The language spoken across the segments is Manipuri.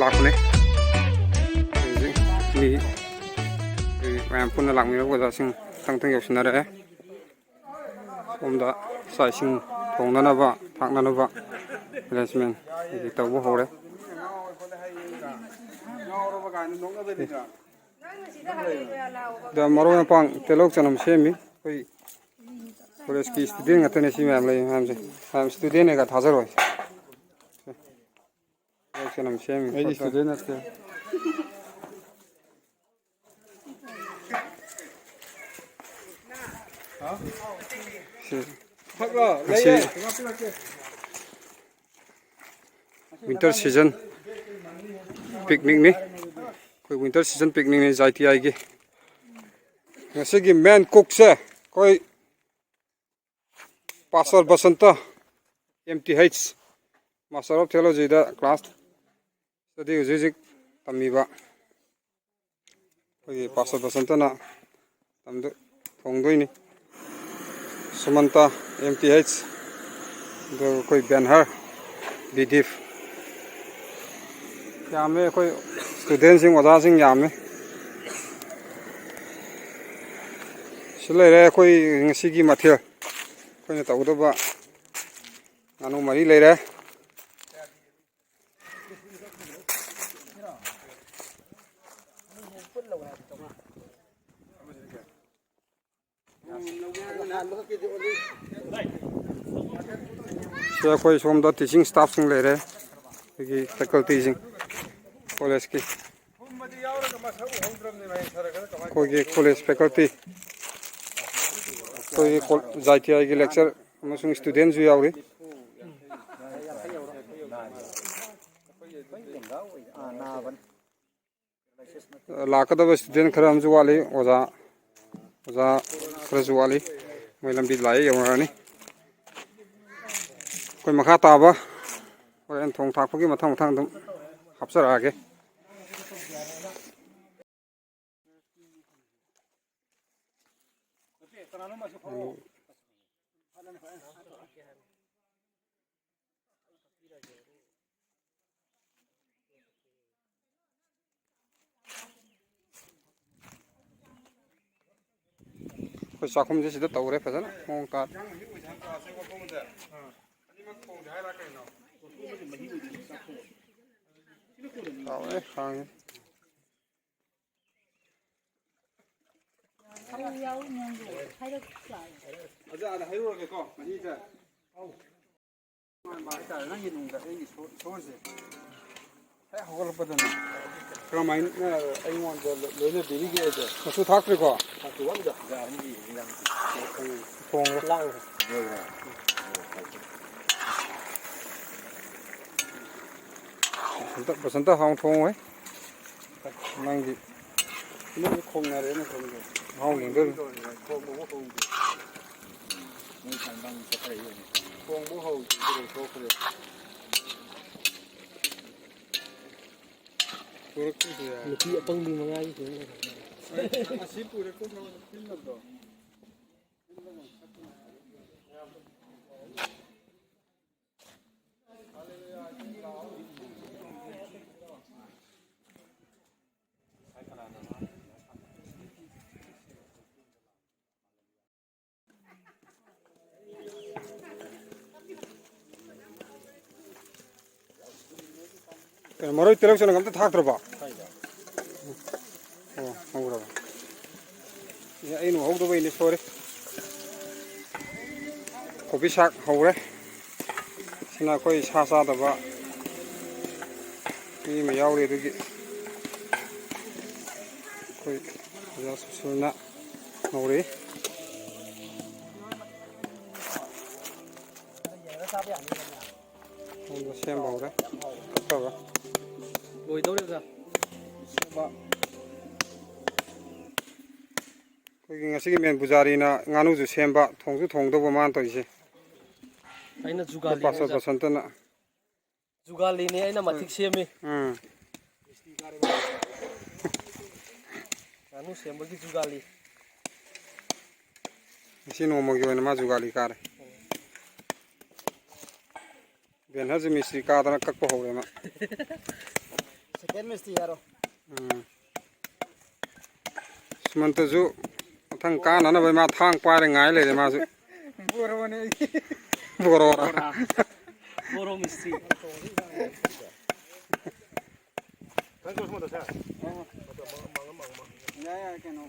लाखने मैं पुनः लाखने तंग तंग योजना सोमदा साइसिंग थोंननबा थांननबा अरेंजमेंट तब हौरे मरो मपांग तेलौ चनम सेमी कॉलेज की स्टूडेंट ngатene si मैम ले मैम से मैम स्टूडेंट है का थाजर चनम सेमी ए स्टूडेंट है विंटर सीजन पिकनिक ने कोई विंटर सीजन पिकनिक ने जाती आएगी ऐसे कि मेन कुक से कोई pastor Basant MTH master of theology दा क्लास स्टडी जिजिक तमीबा कोई पास्टर बसंत ना तमदो थोंदोइनी सुमंता MTH दो कोई बैनर BDF यामे कोई स्टूडेंट सिंह वजा सिंह यामे सिलेरे कोई ngasi gi mathel कोई ने तौदबा नानु मरी लेरे कोई सोमदा टीचिंग स्टाफ सिंह लेरे की फैकल्टी सिंह कॉलेज की कोई कॉलेज फैकल्टी कोई जातीय की लेक्चर अमसुंग स्टूडेंट जो यावरी लाकदब स्टूडेंट खरा हमजु वाली ओजा ओजा खरा जु वाली मैलम बि लाय यवरानी कोई मखा ताबा और थोंग थाकपगी मथांग मथांग दम हापसरागे कोई साखुम जैसे तो तौरे फसन मोंग का तौरे खांगे अजा ada hayrolge ko mani ja au ba ta na yin ung da ei source ai hogol padana kramain ai mon da loine diri ge ja su thakre ko tu wam da ja ni lang phong lang basanta hong thong ấy mang gì nó không là đấy nó không được hong nhìn đơn không bố hồng nên thành bằng sẽ thấy không bố hồng chỉ được số không được một kia bông đi mà ngay như thế này ship पूरे को फिल्म लग दो मरोई तेलुगु चैनल गमते थाक्तरबा ओ हौरबा या इनु हौदबा इनि सोरे कॉफी साक हौरे सिना कोई सा सादबा मी म यावरे दुगी कोई या सुना हौरे हम सेम हौरे तबा बोई दौरे जा बा कोई ngasi men bujari na nganu ju semba thongju thongdoba man toise aina jugali paso basantana jugali ne aina mathik semi nganu semba gi jugali isi no mo gi na ma jugali kare ben ha ji misri ka dana kakko hore ma second mystery haro. Sementara thang kan ana bai ma thang pare ngai le de ma su Boro ne. borora Boro mystery. Kan so semua dah. Ya ya keno.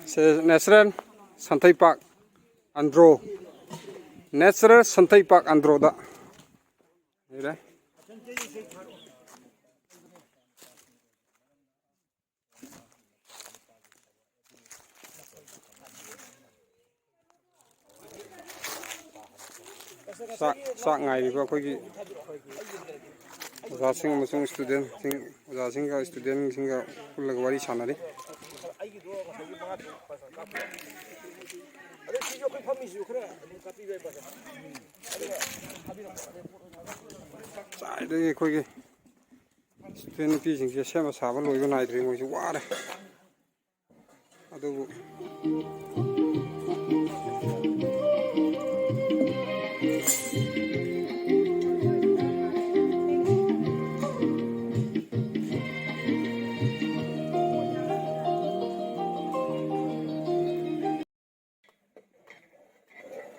se natural Santai Park Andro natural Santai Park Andro da ire sak ngai bi ko gi oja sing student sing oja sing ga student sing ga pulag wari sanari sai dai ko gi student pi sing se sema saba loi ba nai dri mo ji ware adu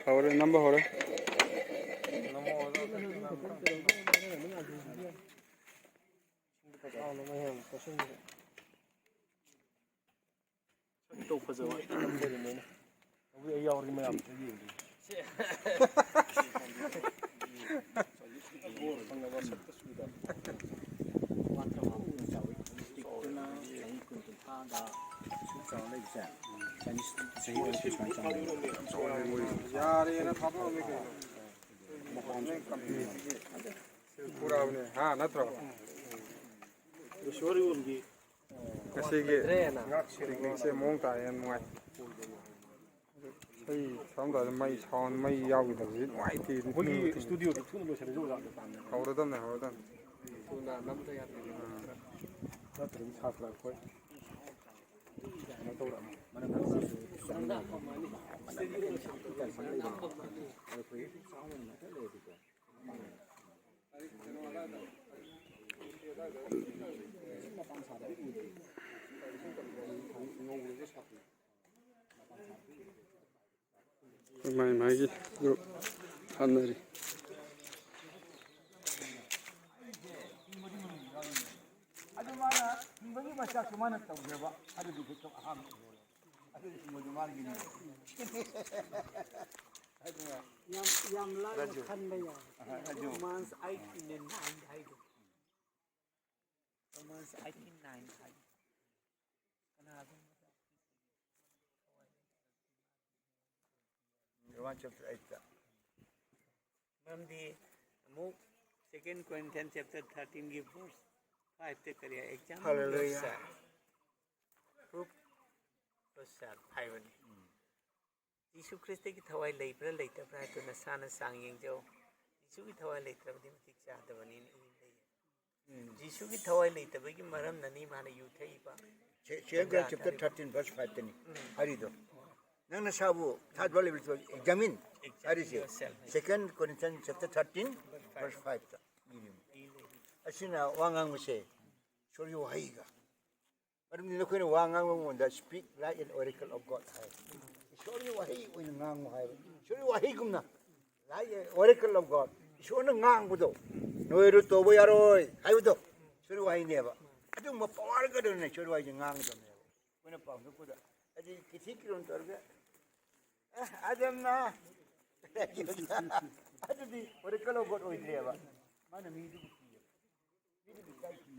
Hore number hore Tau fazawa. Abu ai yawar mai am. यार ये ना थापलो में के मकान कंपनी पूरा बने हां नत्र Sorry ungi. कैसे के टेक्निक से मोंग ता यान मोय सही समदा मई छान मई याउ द जी मोय ती Hogi studio tu thun lo sere jo ja ta. हौरदम ने हौरदम Tuna nam to ya. Ta trim sa fra ko. Na to ra. Mana na. mai gi group hanari Adumana bagi masa kemana tahu jawab. Ada di situ aham. Ada di semua jemaah gini. Yang lalu kan dia. Romance 1899 hai. Romance 1899 hai. Kenapa? Roman chapter 8. From the book, 2 Corinthians chapter 13 give verse 5 te kariya exam. Hallelujah. Proof prosad phaiwani. Yishu Christ ki thawai leibra leitabra to nasana sang yengjo. Yishu ki thawai leitabdi matik chadabani in lei. Yishu ki thawai leitabagi maram nani mana yuthai ba. chapter 13 verse 5 tani hari do nang nasabu third level to examine hari se second Corinthians chapter 13 verse 5 ta asina wangang mo se sorry wahaiga marum ni ko ni wangang mo da speak like an oracle of God hai sorry wahi oin ngang mo hai sorry wahi gumna like an oracle of God so na ngang bu do noeru to bo yaroi hai bu do sorry wahi ne ba adu mo power ga do ne sorry wahi ngang do ne ko na pa ko da adi kisi kilon torga Adam na. Ada di oracle of God oi dia ba. Mana mi du ki. Mi du kai ki.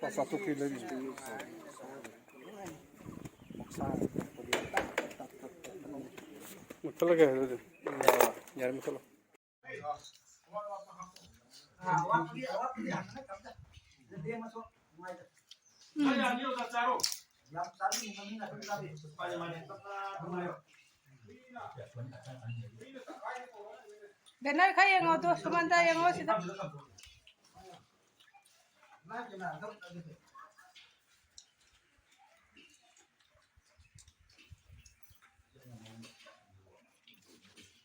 Passa tu kilo di situ. Betul ke itu? Ya, betul. Benar kaya yang itu, sementara yang itu